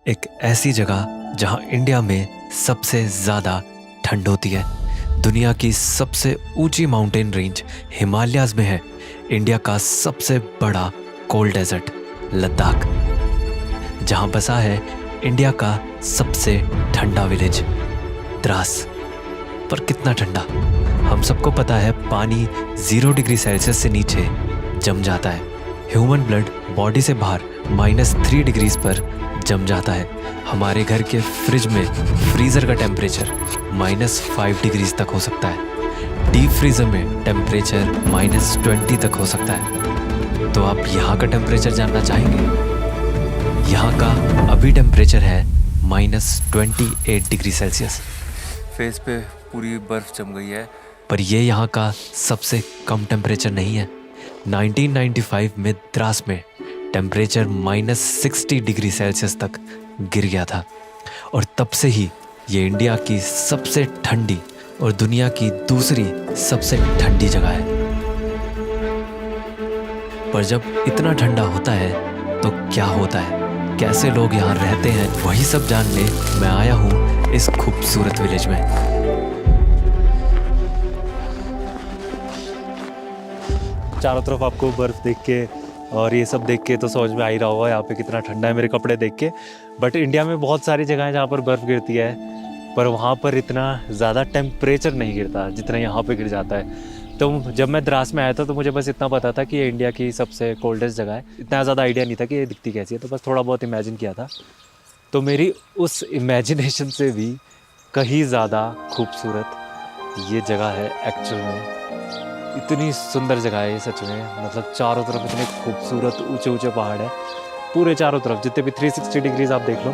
एक ऐसी जगह जहां इंडिया में सबसे ज़्यादा ठंड होती है। दुनिया की सबसे ऊंची माउंटेन रेंज हिमालयाज़ में है। इंडिया का सबसे बड़ा कोल्ड डेजर्ट लद्दाख, जहां बसा है इंडिया का सबसे ठंडा विलेज द्रास। पर कितना ठंडा? हम सबको पता है पानी 0 डिग्री सेल्सियस से नीचे जम जाता है। ह्यूमन ब्लड बॉडी से बाहर -3 डिग्रीज पर जम जाता है। हमारे घर के फ्रिज में फ्रीज़र का टेम्परेचर -5 डिग्रीज तक हो सकता है। डीप फ्रीज़र में टेम्परेचर -20 तक हो सकता है। तो आप यहाँ का टेम्परेचर जानना चाहेंगे? यहाँ का अभी टेम्परेचर है -28 डिग्री सेल्सियस। फेस पे पूरी बर्फ जम गई है। पर ये यहाँ का सबसे कम टेम्परेचर नहीं है। 1995 में द्रास में टेम्परेचर -60 डिग्री सेल्सियस तक गिर गया था, और तब से ही ये इंडिया की सबसे ठंडी और दुनिया की दूसरी सबसे ठंडी जगह है। पर जब इतना ठंडा होता है तो क्या होता है, कैसे लोग यहाँ रहते हैं, वही सब जानने मैं आया हूँ इस खूबसूरत विलेज में। चारों तरफ आपको बर्फ़ देख के और ये सब देख के तो समझ में आ ही रहा होगा यहाँ पे कितना ठंडा है मेरे कपड़े देख के। बट इंडिया में बहुत सारी जगह हैं जहाँ पर बर्फ़ गिरती है, पर वहाँ पर इतना ज़्यादा टेम्परेचर नहीं गिरता जितना यहाँ पे गिर जाता है। तो जब मैं द्रास में आया था तो मुझे बस इतना पता था कि ये इंडिया की सबसे कोल्डेस्ट जगह है। इतना ज़्यादा आइडिया नहीं था कि ये दिखती कैसी है, तो बस थोड़ा बहुत इमेजिन किया था। तो मेरी उस इमेजिनेशन से भी कहीं ज़्यादा खूबसूरत ये जगह है एक्चुअल में। इतनी सुंदर जगह है ये सच में, मतलब चारों तरफ इतने खूबसूरत ऊंचे ऊंचे पहाड़ है पूरे चारों तरफ, जितने भी 360 डिग्रीज आप देख लो।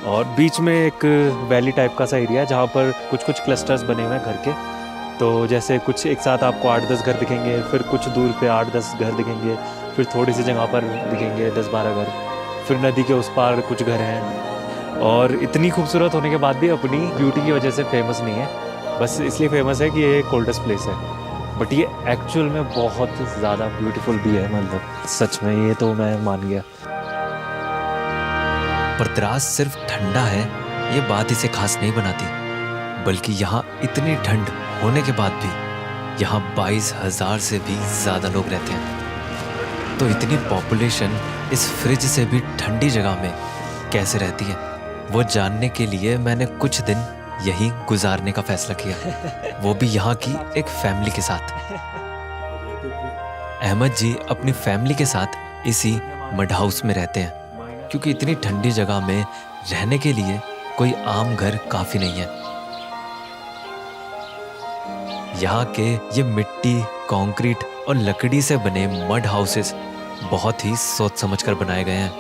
और बीच में एक वैली टाइप का सा एरिया है जहाँ पर कुछ कुछ क्लस्टर्स बने हुए हैं घर के। तो जैसे कुछ एक साथ आपको 8-10 घर दिखेंगे, फिर कुछ दूर पे 8-10 घर दिखेंगे, फिर थोड़ी सी जगह पर दिखेंगे 10-12 घर, फिर नदी के उस पार कुछ घर हैं। और इतनी खूबसूरत होने के बाद भी अपनी ब्यूटी की वजह से फेमस नहीं है, बस इसलिए फेमस है कि ये कोल्डेस्ट प्लेस है। बट ये एक्चुअल में बहुत ज़्यादा ब्यूटीफुल भी है, मतलब सच में ये तो मैं मान गया। पर द्रास सिर्फ ठंडा है ये बात इसे खास नहीं बनाती, बल्कि यहाँ इतनी ठंड होने के बाद भी यहाँ 22,000 से भी ज़्यादा लोग रहते हैं। तो इतनी पॉपुलेशन इस फ्रिज से भी ठंडी जगह में कैसे रहती है, वो जानने के लिए मैंने कुछ दिन यहीं गुजारने का फैसला किया, वो भी यहाँ की एक फैमिली के साथ। अहमद जी अपनी फैमिली के साथ इसी मड हाउस में रहते हैं, क्योंकि इतनी ठंडी जगह में रहने के लिए कोई आम घर काफ़ी नहीं है। यहाँ के ये मिट्टी, कंक्रीट और लकड़ी से बने मड हाउसेस बहुत ही सोच समझकर बनाए गए हैं।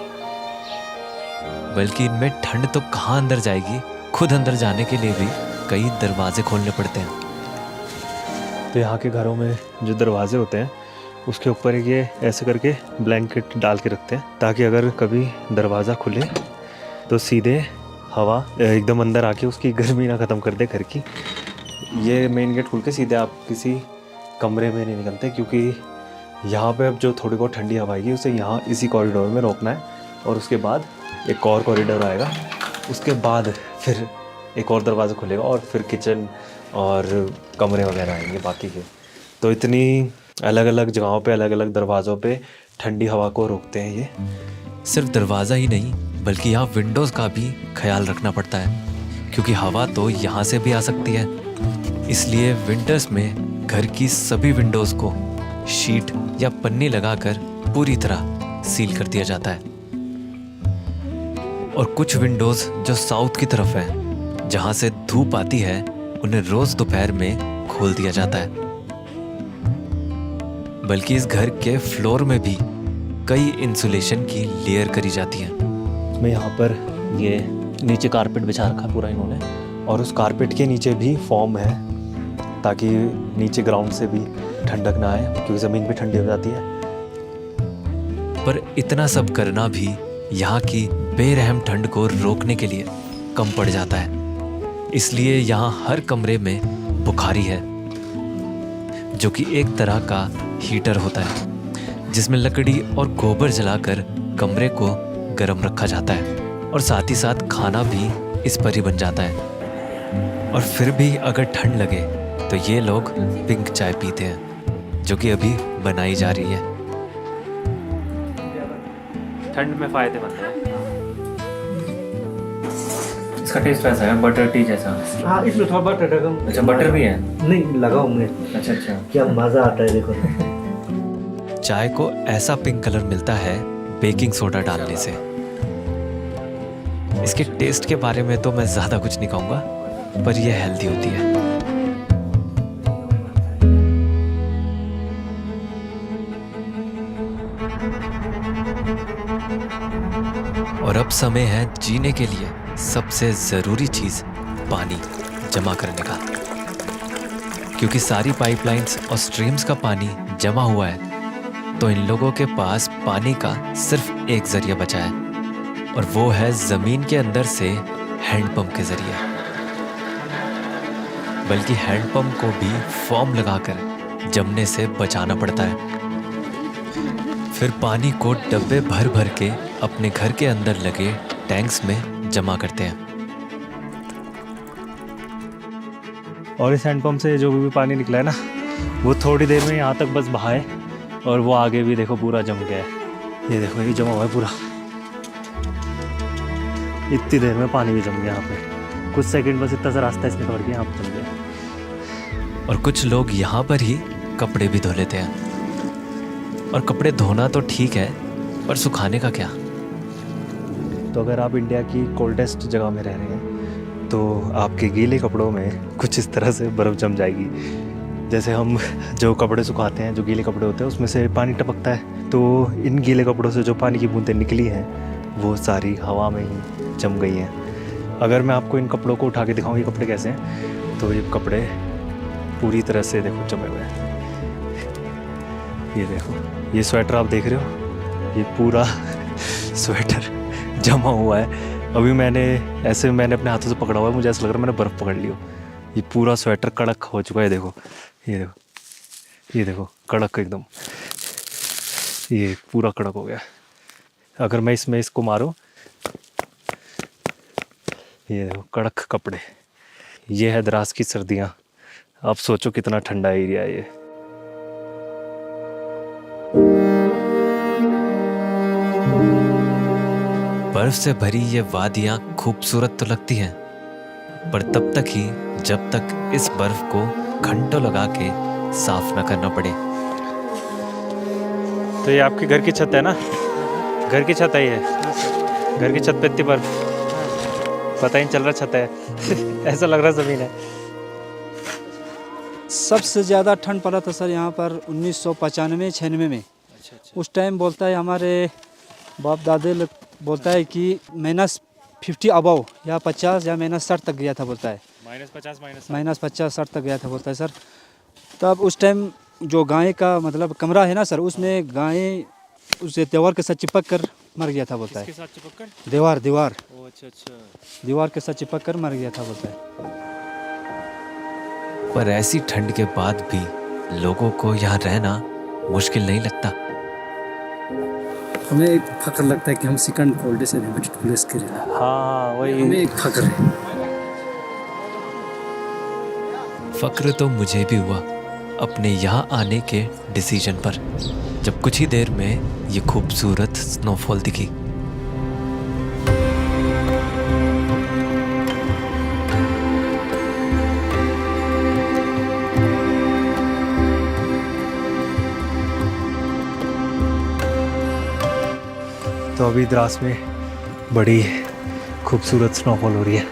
बल्कि इनमें ठंड तो कहाँ अंदर जाएगी, खुद अंदर जाने के लिए भी कई दरवाजे खोलने पड़ते हैं। तो यहाँ के घरों में जो दरवाजे होते हैं उसके ऊपर ये ऐसे करके ब्लैंकेट डाल के रखते हैं, ताकि अगर कभी दरवाज़ा खुले तो सीधे हवा एकदम अंदर आके उसकी गर्मी ना ख़त्म कर दे घर की। ये मेन गेट खुल के सीधे आप किसी कमरे में नहीं निकलते, क्योंकि यहाँ पे अब जो थोड़ी बहुत ठंडी हवा आएगी उसे यहाँ इसी कॉरिडोर में रोकना है, और उसके बाद एक और कॉरिडोर आएगा, उसके बाद फिर एक और दरवाज़ा खुलेगा और फिर किचन और कमरे वगैरह आएंगे बाकी के। तो इतनी अलग अलग जगहों पे अलग अलग दरवाज़ों पे ठंडी हवा को रोकते हैं ये। सिर्फ दरवाज़ा ही नहीं, बल्कि यहाँ विंडोज़ का भी ख्याल रखना पड़ता है, क्योंकि हवा तो यहाँ से भी आ सकती है। इसलिए विंटर्स में घर की सभी विंडोज़ को शीट या पन्नी लगाकर पूरी तरह सील कर दिया जाता है। और कुछ विंडोज़ जो साउथ की तरफ है, जहाँ से धूप आती है, उन्हें रोज़ दोपहर में खोल दिया जाता है। बल्कि इस घर के फ्लोर में भी कई इंसुलेशन की लेयर करी जाती है। मैं यहाँ पर ये नीचे कारपेट बिछा रखा पूरा इन्होंने, और उस कारपेट के नीचे भी फॉर्म है, ताकि नीचे ग्राउंड से भी ठंडक ना आए, क्योंकि ज़मीन भी ठंडी हो जाती है। पर इतना सब करना भी यहाँ की बेरहम ठंड को रोकने के लिए कम पड़ जाता है। इसलिए यहाँ हर कमरे में बुखारी है, जो कि एक तरह का हीटर होता है, जिसमें लकड़ी और गोबर जलाकर कमरे को गर्म रखा जाता है। और साथ ही साथ खाना भी इस पर ही बन जाता है। और फिर भी अगर ठंड लगे तो ये लोग पिंक चाय पीते हैं, जो कि अभी बनाई जा रही है। ठंड में फायदेमंद है। इसका टेस्ट कैसा है? बटर टी जैसा? हाँ, इसमें थोड़ा बटर लगा हूँ। अच्छा, बटर भी है? नहीं लगाऊँ मैं। अच्छा अच्छा। क्या मज़ा आता है देखो। चाय को ऐसा पिंक कलर मिलता है बेकिंग सोडा डालने से। इसके टेस्ट के बारे में तो मैं ज़्यादा कुछ नहीं कहूँगा, पर यह हेल्दी होती है। और अब समय है जीने के लिए सबसे ज़रूरी चीज़ पानी जमा करने का, क्योंकि सारी पाइपलाइंस और स्ट्रीम्स का पानी जमा हुआ है, तो इन लोगों के पास पानी का सिर्फ एक जरिया बचा है, और वो है ज़मीन के अंदर से हैंडपंप के ज़रिए। बल्कि हैंडपंप को भी फॉर्म लगाकर जमने से बचाना पड़ता है। फिर पानी को डब्बे भर भर के अपने घर के अंदर लगे टैंक्स में जमा करते हैं। और इस हैंडपम्प से जो भी पानी निकला है ना, वो थोड़ी देर में यहाँ तक बस बहा है, और वो आगे भी देखो पूरा जम गया है। ये देखो, ये जमा हुआ है पूरा। इतनी देर में पानी भी जम गया यहाँ पे। कुछ सेकंड बस इतना सा रास्ता इसमें कवर किया, यहाँ पे जम गया। और कुछ लोग यहाँ पर ही कपड़े भी धो लेते हैं। और कपड़े धोना तो ठीक है, पर सुखाने का क्या? तो अगर आप इंडिया की कोल्डेस्ट जगह में रह रहे हैं, तो आपके गीले कपड़ों में कुछ इस तरह से बर्फ़ जम जाएगी। जैसे हम जो कपड़े सुखाते हैं, जो गीले कपड़े होते हैं, उसमें से पानी टपकता है, तो इन गीले कपड़ों से जो पानी की बूंदें निकली हैं, वो सारी हवा में ही जम गई हैं। अगर मैं आपको इन कपड़ों को उठा के दिखाऊँ ये कपड़े कैसे हैं, तो ये कपड़े पूरी तरह से देखो जमे हुए हैं। ये देखो, ये स्वेटर आप देख रहे हो, ये पूरा स्वेटर जमा हुआ है। अभी मैंने अपने हाथों से पकड़ा हुआ है, मुझे ऐसा लग रहा है मैंने बर्फ़ पकड़ ली हो। ये पूरा स्वेटर कड़क हो चुका है। देखो, ये देखो, ये देखो, कड़क एकदम, ये पूरा कड़क हो गया। अगर मैं इसको मारूं, ये देखो कड़क कपड़े। ये है द्रास की सर्दियाँ। आप सोचो कितना ठंडा एरिया है ये। बर्फ से भरी ये वादियाँ खूबसूरत तो लगती हैं, पर तब तक ही जब तक इस बर्फ को घंटों लगा के साफ न करना पड़े। तो ये आपके घर की छत है ना? घर की छत है ये? घर की छत पे इतनी बर्फ, पता ही नहीं चल रहा छत है। ऐसा लग रहा ज़मीन है। सबसे ज़्यादा ठंड पड़ा था सर यहाँ पर 1995-96 में। उस टाइम बोलता है हमारे बाप दादे लोग बोलता है कि -50 अबव या 50 या -60 तक गया था, बोलता है। -50 -60 तक गया था, बोलता है सर। तब उस टाइम जो गाय का मतलब कमरा है ना सर, उसमें गाय उसे दीवार के साथ चिपक कर मर गया था, बोलता है। दीवार दीवार के साथ चिपक कर मर गया था, बोलता है। पर ऐसी ठंड के बाद भी लोगों को यहाँ रहना मुश्किल नहीं लगता। हमें एक फख्र लगता है कि हम सेकंड कोल्डेस्ट इनहेबिटेड प्लेस के रहे। हाँ, वही हमें एक फख्र है। फक्र तो मुझे भी हुआ अपने यहाँ आने के डिसीजन पर, जब कुछ ही देर में ये खूबसूरत स्नोफॉल दिखी। तो अभी द्रास में बड़ी खूबसूरत स्नोफॉल हो रही है।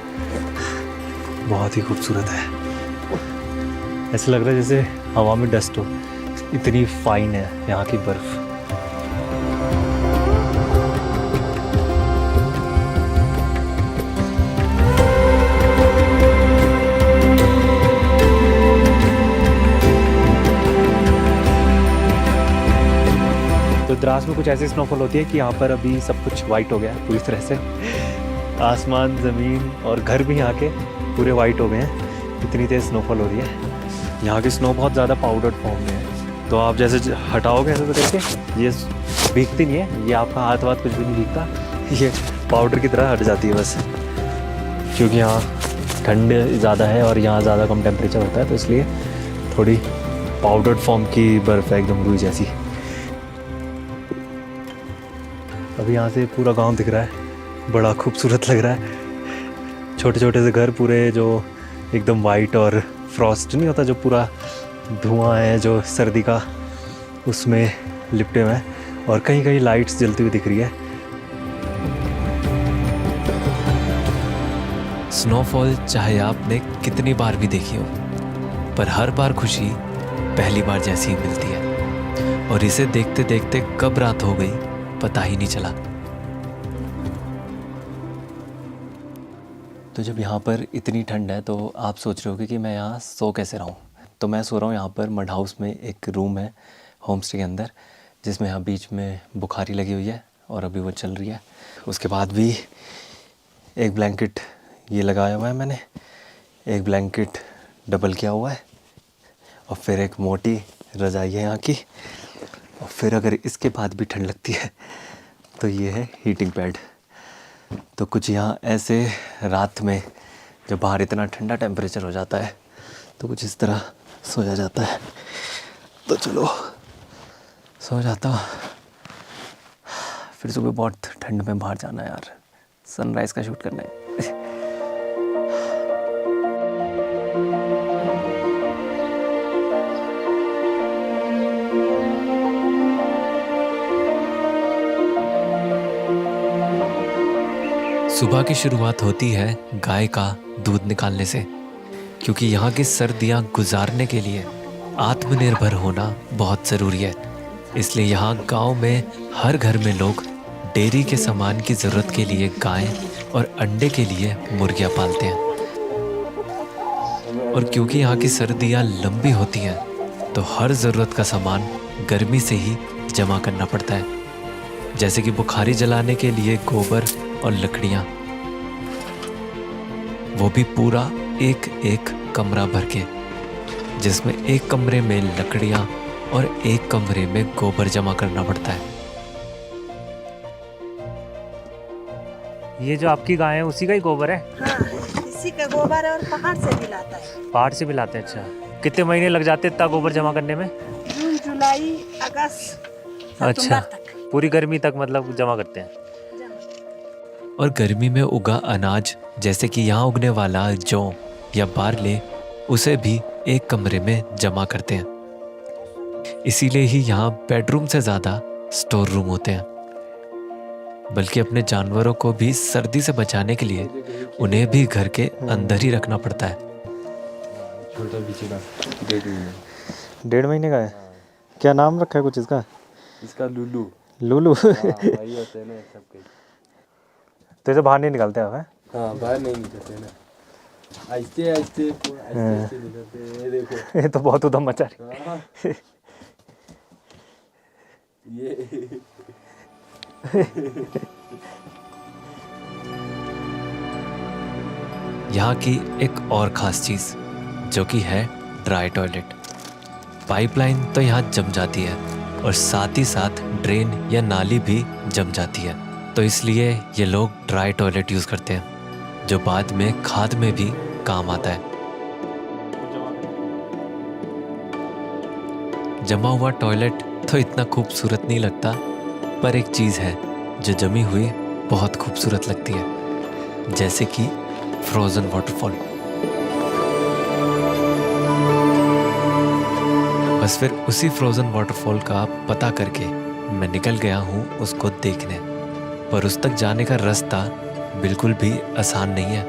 बहुत ही खूबसूरत है। ऐसा लग रहा है जैसे हवा में डस्ट हो, इतनी फाइन है यहाँ की बर्फ़। तो द्रास में कुछ ऐसी स्नोफॉल होती है कि यहाँ पर अभी सब कुछ वाइट हो गया है पूरी तरह से। आसमान, ज़मीन और घर भी यहाँ के पूरे वाइट हो गए हैं, इतनी तेज़ स्नोफॉल हो रही है। यहाँ की स्नो बहुत ज़्यादा पाउडर्ड फॉर्म में है, तो आप जैसे हटाओगे ऐसे करके ये भीगती नहीं है, ये आपका हाथ वाथ कुछ भी नहीं भीगता, ये पाउडर की तरह हट जाती है बस, क्योंकि यहाँ ठंड ज़्यादा है और यहाँ ज़्यादा कम टेम्परेचर होता है, तो इसलिए थोड़ी पाउडर्ड फॉर्म की बर्फ़ है, एकदम रुई जैसी। अभी यहाँ से पूरा गांव दिख रहा है, बड़ा खूबसूरत लग रहा है। छोटे छोटे से घर पूरे जो एकदम वाइट, और फ्रॉस्ट नहीं होता जो पूरा धुआं है जो सर्दी का, उसमें लिपटे हुए हैं, और कहीं कहीं लाइट्स जलती हुई दिख रही है। स्नोफॉल चाहे आपने कितनी बार भी देखी हो, पर हर बार खुशी पहली बार जैसी ही मिलती है, और इसे देखते देखते कब रात हो गई पता ही नहीं चला। तो जब यहाँ पर इतनी ठंड है तो आप सोच रहे होगे कि मैं यहाँ सो कैसे रहा हूँ। तो मैं सो रहा हूँ यहाँ पर मड हाउस में, एक रूम है होम स्टे के अंदर, जिसमें यहाँ बीच में बुखारी लगी हुई है और अभी वो चल रही है। उसके बाद भी एक ब्लैंकेट ये लगाया हुआ है मैंने, एक ब्लैंकेट डबल किया हुआ है, और फिर एक मोटी रज़ाई है यहाँ की, और फिर अगर इसके बाद भी ठंड लगती है तो ये है हीटिंग पैड। तो कुछ यहाँ ऐसे रात में जब बाहर इतना ठंडा टेम्परेचर हो जाता है तो कुछ इस तरह सोया जाता है। तो चलो सो जाता हूँ, फिर सुबह बहुत ठंड में बाहर जाना है यार, सनराइज़ का शूट करना है। सुबह की शुरुआत होती है गाय का दूध निकालने से, क्योंकि यहाँ की सर्दियाँ गुजारने के लिए आत्मनिर्भर होना बहुत ज़रूरी है। इसलिए यहाँ गांव में हर घर में लोग डेयरी के सामान की ज़रूरत के लिए गाय और अंडे के लिए मुर्गियाँ पालते हैं। और क्योंकि यहाँ की सर्दियाँ लंबी होती हैं तो हर ज़रूरत का सामान गर्मी से ही जमा करना पड़ता है, जैसे कि बुखारी जलाने के लिए गोबर और लकड़ियाँ, वो भी पूरा एक एक कमरा भर के, जिसमें एक कमरे में लकड़ियाँ और एक कमरे में गोबर जमा करना पड़ता है। ये जो आपकी गाय है उसी का ही गोबर है? हाँ, इसी का गोबर है और पहाड़ से भी लाता है। पहाड़ से भी लाते हैं? अच्छा, कितने महीने लग जाते हैं इतना गोबर जमा करने में? जून, जुलाई, अगस्त, अच्छा, सितंबर तक। पूरी गर्मी तक मतलब जमा करते हैं। और गर्मी में उगा अनाज, जैसे कि यहाँ उगने वाला जौ या बारले, उसे भी एक कमरे में जमा करते हैं। इसीलिए ही यहाँ बेडरूम से ज़्यादा स्टोर रूम होते हैं। बल्कि अपने जानवरों को भी सर्दी से बचाने के लिए उन्हें भी घर के अंदर ही रखना पड़ता है। छोटा पीछे का 1.5 महीने का है। क्या नाम रखा है कुछ इसका? इसका लुलू। लुलू। भाई होते हैं ना सबके। तो इसे बाहर नहीं निकालते आप? हैं? हाँ, बाहर नहीं निकलते ना, आहिस्ते आहिस्ते आहिस्ते निकलते हैं। ये देखो, ये तो बहुत उधम मचा रही। हाँ, ये यहाँ की एक और ख़ास चीज़ जो कि है ड्राई टॉयलेट। पाइपलाइन तो यहाँ जम जाती है और साथ ही साथ ड्रेन या नाली भी जम जाती है, तो इसलिए ये लोग ड्राई टॉयलेट यूज़ करते हैं, जो बाद में खाद में भी काम आता है। जमा हुआ टॉयलेट तो इतना खूबसूरत नहीं लगता, पर एक चीज़ है जो जमी हुई बहुत खूबसूरत लगती है, जैसे कि फ्रोज़न वाटरफॉल। बस फिर उसी फ्रोज़न वाटरफॉल का पता करके मैं निकल गया हूँ उसको देखने, पर उस तक जाने का रास्ता बिल्कुल भी आसान नहीं है।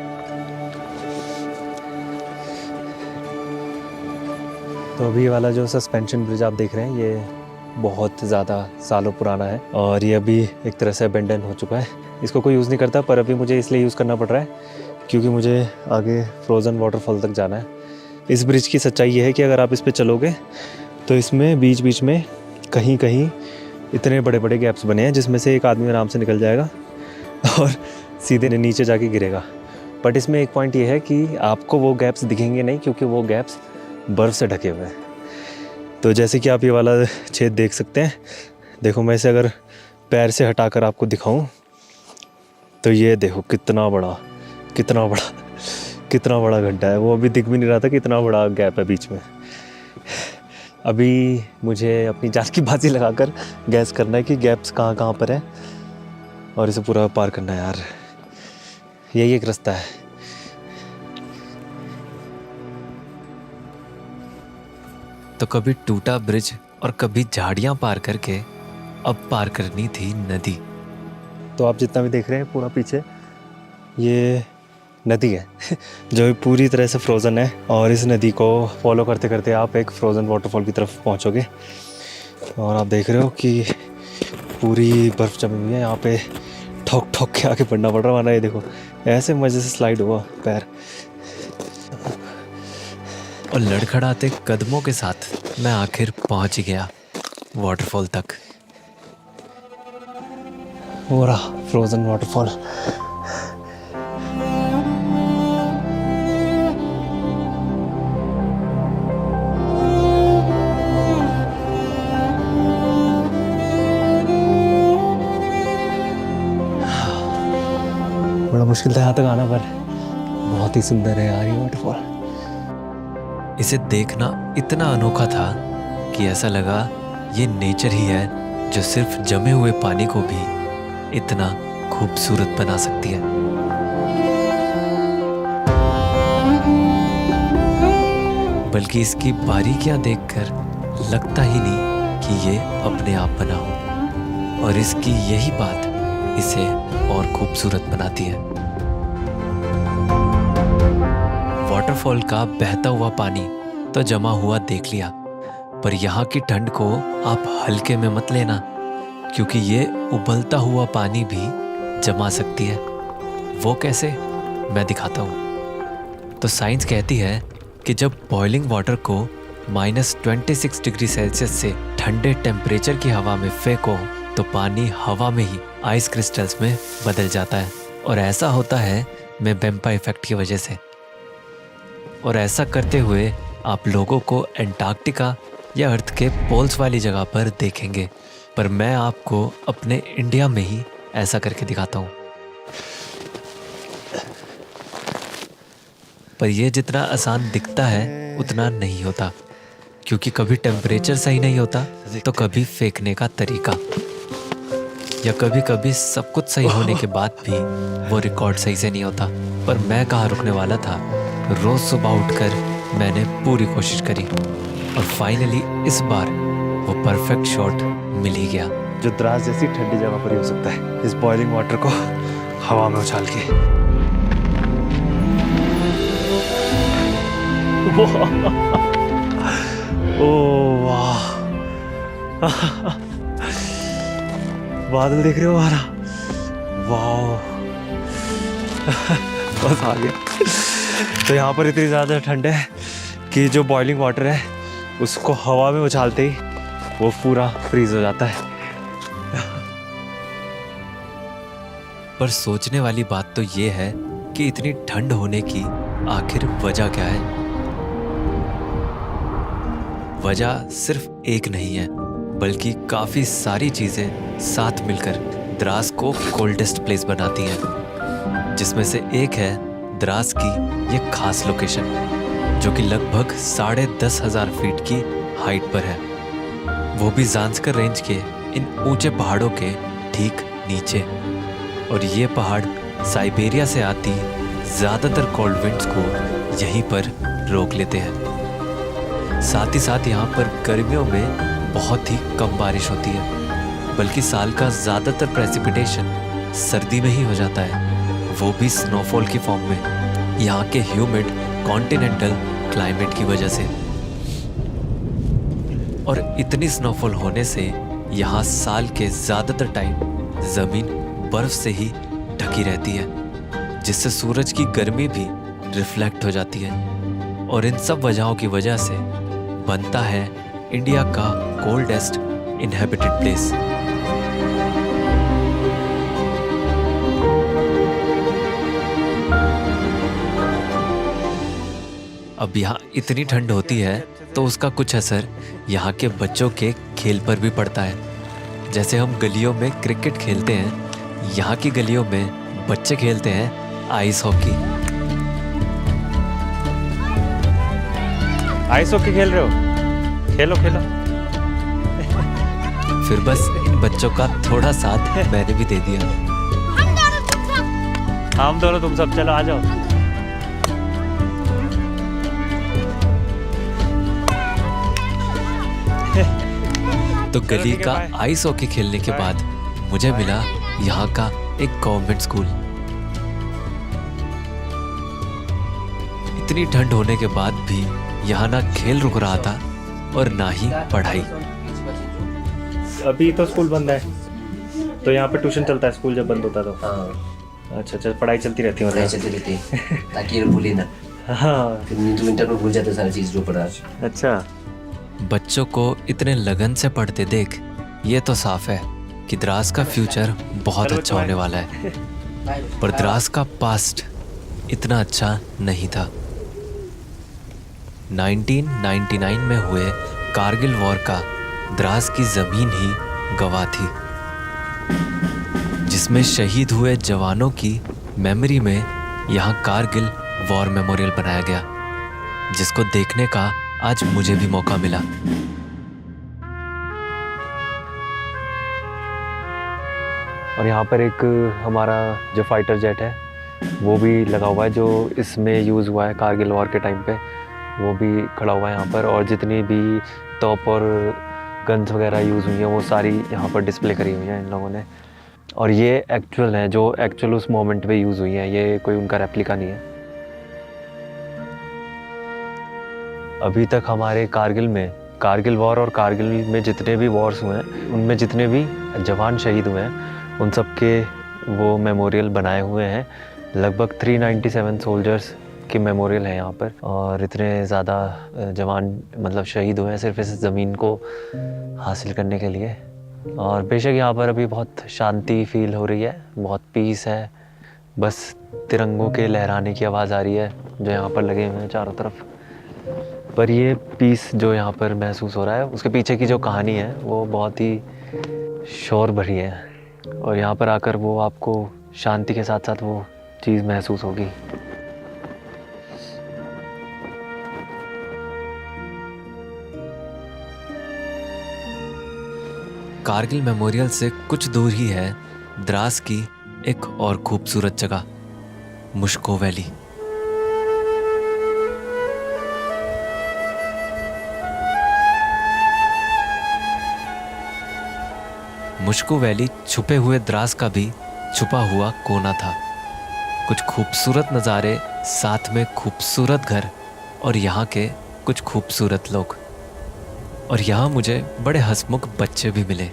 तो अभी वाला जो सस्पेंशन ब्रिज आप देख रहे हैं, ये बहुत ज़्यादा सालों पुराना है और ये अभी एक तरह से अबेंडन हो चुका है। इसको कोई यूज़ नहीं करता, पर अभी मुझे इसलिए यूज़ करना पड़ रहा है क्योंकि मुझे आगे फ्रोज़न वाटरफॉल तक जाना है। इस ब्रिज की सच्चाई ये है कि अगर आप इस पे चलोगे तो इसमें बीच बीच में कहीं कहीं इतने बड़े बड़े गैप्स बने हैं जिसमें से एक आदमी आराम से निकल जाएगा और सीधे नीचे जाके गिरेगा। बट इसमें एक पॉइंट ये है कि आपको वो गैप्स दिखेंगे नहीं, क्योंकि वो गैप्स बर्फ़ से ढके हुए हैं। तो जैसे कि आप ये वाला छेद देख सकते हैं, देखो मैं इसे अगर पैर से हटाकर आपको दिखाऊं तो ये देखो कितना बड़ा गड्ढा है। वो अभी दिख भी नहीं रहा था कि इतना बड़ा गैप है बीच में। अभी मुझे अपनी जान की बाजी लगाकर गैस करना है कि गैप्स कहाँ कहाँ पर है और इसे पूरा पार करना है यार। यही एक रास्ता है। तो कभी टूटा ब्रिज और कभी झाड़ियां पार करके अब पार करनी थी नदी। तो आप जितना भी देख रहे हैं पूरा पीछे ये नदी है जो पूरी तरह से फ्रोज़न है। और इस नदी को फॉलो करते करते आप एक फ्रोज़न वाटरफॉल की तरफ पहुंचोगे। और आप देख रहे हो कि पूरी बर्फ़ जमी हुई है। यहाँ पे ठोक ठोक के आगे बढ़ना पड़ रहा है, वरना ये देखो ऐसे मज़े से स्लाइड हुआ पैर। और लड़खड़ाते कदमों के साथ मैं आखिर पहुंच गया वाटरफॉल तक। वो रहा फ्रोज़न वाटरफॉल। बड़ा मुश्किल था यहाँ तक आना, पर बहुत ही सुंदर है यार ये वाटरफॉल। इसे देखना इतना अनोखा था कि ऐसा लगा ये नेचर ही है जो सिर्फ जमे हुए पानी को भी इतना खूबसूरत बना सकती है। बल्कि इसकी बारीकियां देखकर लगता ही नहीं कि ये अपने आप बना हो। और इसकी यही बात इसे और खूबसूरत बनाती है। वाटरफॉल का बहता हुआ पानी तो जमा हुआ देख लिया, पर यहाँ की ठंड को आप हल्के में मत लेना, क्योंकि ये उबलता हुआ पानी भी जमा सकती है। वो कैसे, मैं दिखाता हूँ। तो साइंस कहती है कि जब बॉइलिंग वाटर को -26 डिग्री सेल्सियस से ठंडे टेम्परेचर की हवा में फेंको तो पानी हवा में ही आइस क्रिस्टल्स में बदल जाता है। और ऐसा होता है मेबेम्पा इफेक्ट की वजह से। और ऐसा करते हुए आप लोगों को एंटार्क्टिका या अर्थ के पोल्स वाली जगह पर देखेंगे, पर मैं आपको अपने इंडिया में ही ऐसा करके दिखाता हूँ। पर यह जितना आसान दिखता है उतना नहीं होता, क्योंकि कभी टेम्परेचर सही नहीं होता तो कभी फेंकने का तरीका, या कभी कभी सब कुछ सही होने के बाद भी वो रिकॉर्ड सही से नहीं होता। पर मैं कहाँ रुकने वाला था। रोज सुबह उठकर मैंने पूरी कोशिश करी और फाइनली इस बार वो परफेक्ट शॉट मिल ही गया, जो द्रास जैसी ठंडी जगह पर ही हो सकता है, इस बॉइलिंग वाटर को हवा में उछाल के। ओह वाह बादल देख रहे हो हमारा, वाह बस आ गया। तो यहाँ पर इतनी ज़्यादा ठंड है कि जो बॉइलिंग वाटर है उसको हवा में उछालते ही वो पूरा फ्रीज हो जाता है। पर सोचने वाली बात तो ये है कि इतनी ठंड होने की आखिर वजह क्या है। वजह सिर्फ एक नहीं है, बल्कि काफी सारी चीजें साथ मिलकर द्रास को कोल्डेस्ट प्लेस बनाती हैं, जिसमें से एक है द्रास की ये खास लोकेशन, जो कि लगभग 10,500 फीट की हाइट पर है, वो भी ज़ांस्कर रेंज के इन ऊंचे पहाड़ों के ठीक नीचे। और ये पहाड़ साइबेरिया से आती ज़्यादातर कोल्ड विंड्स को यहीं पर रोक लेते हैं। साथ ही साथ यहाँ पर गर्मियों में बहुत ही कम बारिश होती है, बल्कि साल का ज़्यादातर प्रेसिपिटेशन सर्दी में ही हो जाता है, वो भी स्नोफॉल की फॉर्म में, यहाँ के ह्यूमिड कॉन्टिनेंटल क्लाइमेट की वजह से। और इतनी स्नोफॉल होने से यहाँ साल के ज़्यादातर टाइम ज़मीन बर्फ से ही ढकी रहती है, जिससे सूरज की गर्मी भी रिफ्लेक्ट हो जाती है। और इन सब वजहों की वजह से बनता है इंडिया का कोल्डेस्ट इनहेबिटेड प्लेस। अब यहाँ इतनी ठंड होती है तो उसका कुछ असर यहाँ के बच्चों के खेल पर भी पड़ता है। जैसे हम गलियों में क्रिकेट खेलते हैं, यहाँ की गलियों में बच्चे खेलते हैं आइस हॉकी। आइस हॉकी खेल रहे हो? खेलो खेलो। फिर बस इन बच्चों का थोड़ा साथ मैंने भी दे दिया। हम दोनों तुम सब चलो आ जाओ। तो गली का आइस हॉकी खेलने के बाद मुझे मिला यहाँ का एक गवर्नमेंट स्कूल। इतनी ठंड होने के बाद भी यहाँ ना खेल रुक रहा था और ना ही पढ़ाई। अभी तो स्कूल बंद है, तो यहाँ पे ट्यूशन चलता है स्कूल जब बंद होता तो। अच्छा अच्छा, पढ़ाई चलती रहती है पढ़ाई चलती रहती है ताकि ये भूले ना। हाँ, फिर विंटर में भूल जाते सारी चीज़ जो पढ़ा। अच्छा। बच्चों को इतने लगन से पढ़ते देख ये तो साफ है कि द्रास का फ्यूचर बहुत अच्छा होने वाला है। पर द्रास का पास्ट इतना अच्छा नहीं था। 1999 में हुए कारगिल वॉर का द्रास की जमीन ही गवाह थी, जिसमें शहीद हुए जवानों की मेमोरी में यहाँ कारगिल वॉर मेमोरियल बनाया गया, जिसको देखने का आज मुझे भी मौका मिला। और यहाँ पर एक हमारा जो फाइटर जेट है वो भी लगा हुआ है, जो इसमें यूज़ हुआ है कारगिल वॉर के टाइम पे, वो भी खड़ा हुआ है यहाँ पर। और जितनी भी तोप और गन्स वगैरह यूज़ हुई हैं वो सारी यहाँ पर डिस्प्ले करी हुई हैं इन लोगों ने। और ये एक्चुअल है, जो एक्चुअल उस मोमेंट पे यूज़ हुई हैं, ये कोई उनका रेप्लिका नहीं है। अभी तक हमारे कारगिल वॉर और कारगिल में जितने भी वॉर्स हुए हैं उनमें जितने भी जवान शहीद हुए हैं उन सब के वो मेमोरियल बनाए हुए हैं। लगभग 397 सोल्जर्स की मेमोरियल है यहाँ पर। और इतने ज़्यादा जवान मतलब शहीद हुए हैं सिर्फ इस ज़मीन को हासिल करने के लिए। और बेशक यहाँ पर अभी बहुत शांति फील हो रही है, बहुत पीस है, बस तिरंगों के लहराने की आवाज़ आ रही है जो यहाँ पर लगे हुए हैं चारों तरफ। पर ये पीस जो यहाँ पर महसूस हो रहा है उसके पीछे की जो कहानी है वो बहुत ही शोर भरी है। और यहाँ पर आकर वो आपको शांति के साथ साथ वो चीज़ महसूस होगी। कारगिल मेमोरियल से कुछ दूर ही है द्रास की एक और खूबसूरत जगह, मुश्को वैली। मुश्को वैली छुपे हुए द्रास का भी छुपा हुआ कोना था। कुछ खूबसूरत नज़ारे, साथ में खूबसूरत घर और यहाँ के कुछ खूबसूरत लोग। और यहाँ मुझे बड़े हंसमुख बच्चे भी मिले।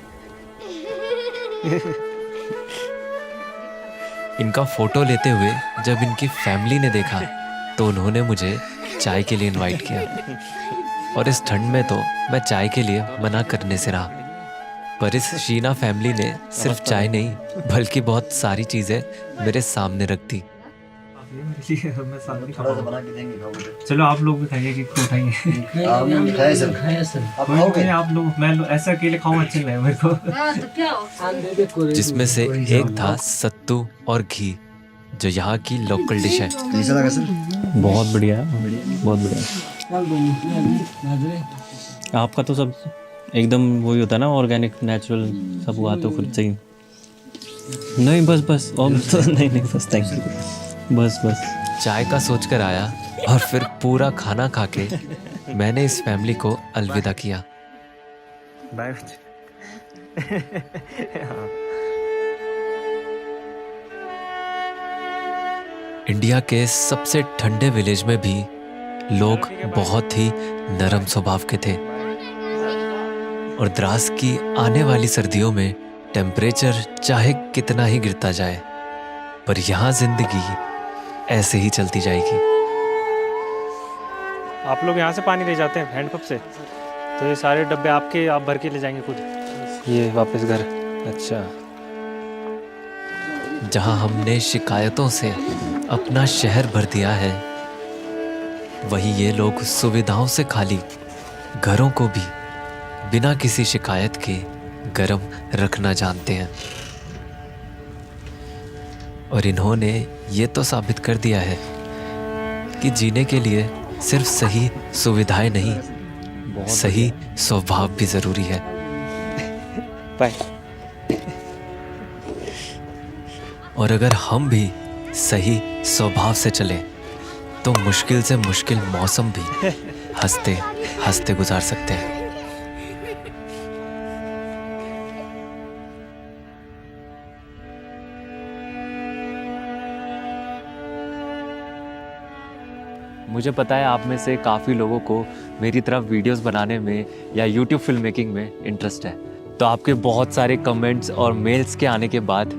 इनका फोटो लेते हुए जब इनकी फैमिली ने देखा तो उन्होंने मुझे चाय के लिए इनवाइट किया। और इस ठंड में तो मैं चाय के लिए मना करने से रहा, पर इस शीना फैमिली ने सिर्फ चाय नहीं बल्कि बहुत सारी चीज़ें मेरे सामने रख दी। चलो आप लोग भी खाइए कि क्यों खाइए आप लोग, मैं ऐसा अकेले खाऊं अच्छा नहीं मेरे को। जिसमें से एक था सत्तू और घी, जो यहाँ की लोकल डिश है। बहुत बढ़िया है, बहुत बढ़िया। आपका तो सब एकदम वही होता है ना, ऑर्गेनिक नेचुरल सब उगाते हो खुद से ही। नहीं बस और तो नहीं बस थैंक यू, बस। चाय का सोचकर आया और फिर पूरा खाना खा के मैंने इस फैमिली को अलविदा किया। बाय। इंडिया के सबसे ठंडे विलेज में भी लोग बहुत ही नरम स्वभाव के थे। और द्रास की आने वाली सर्दियों में टेम्परेचर चाहे कितना ही गिरता जाए, पर यहाँ जिंदगी ऐसे ही चलती जाएगी। आप लोग यहाँ से पानी ले जाते हैं हैंडपंप से, तो ये सारे डब्बे आपके, आप भर के ले जाएंगे खुद ये वापस घर। अच्छा। जहाँ हमने शिकायतों से अपना शहर भर दिया है, वही ये लोग सुविधाओं से खाली घरों को भी बिना किसी शिकायत के गर्म रखना जानते हैं। और इन्होंने ये तो साबित कर दिया है कि जीने के लिए सिर्फ सही सुविधाएं नहीं, सही स्वभाव भी ज़रूरी है। बाय। और अगर हम भी सही स्वभाव से चले तो मुश्किल से मुश्किल मौसम भी हंसते हंसते गुजार सकते हैं। मुझे पता है आप में से काफ़ी लोगों को मेरी तरह वीडियोस बनाने में या यूट्यूब फिल्म मेकिंग में इंटरेस्ट है। तो आपके बहुत सारे कमेंट्स और मेल्स के आने के बाद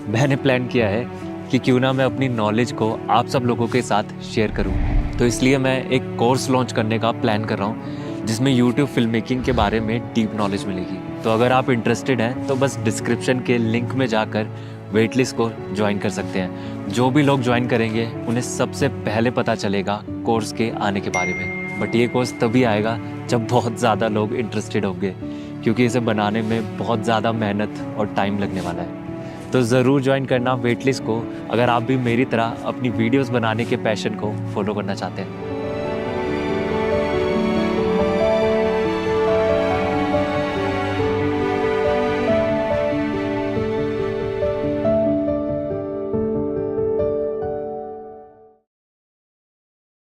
मैंने प्लान किया है कि क्यों ना मैं अपनी नॉलेज को आप सब लोगों के साथ शेयर करूं। तो इसलिए मैं एक कोर्स लॉन्च करने का प्लान कर रहा हूं जिसमें यूट्यूब फिल्म मेकिंग के बारे में डीप नॉलेज मिलेगी। तो अगर आप इंटरेस्टेड हैं तो बस डिस्क्रिप्शन के लिंक में जाकर वेट लिस्ट को ज्वाइन कर सकते हैं। जो भी लोग ज्वाइन करेंगे उन्हें सबसे पहले पता चलेगा कोर्स के आने के बारे में। बट ये कोर्स तभी आएगा जब बहुत ज़्यादा लोग इंटरेस्टेड होंगे, क्योंकि इसे बनाने में बहुत ज़्यादा मेहनत और टाइम लगने वाला है। तो ज़रूर ज्वाइन करना वेट लिस्ट को अगर आप भी मेरी तरह अपनी वीडियोस बनाने के पैशन को फॉलो करना चाहते हैं।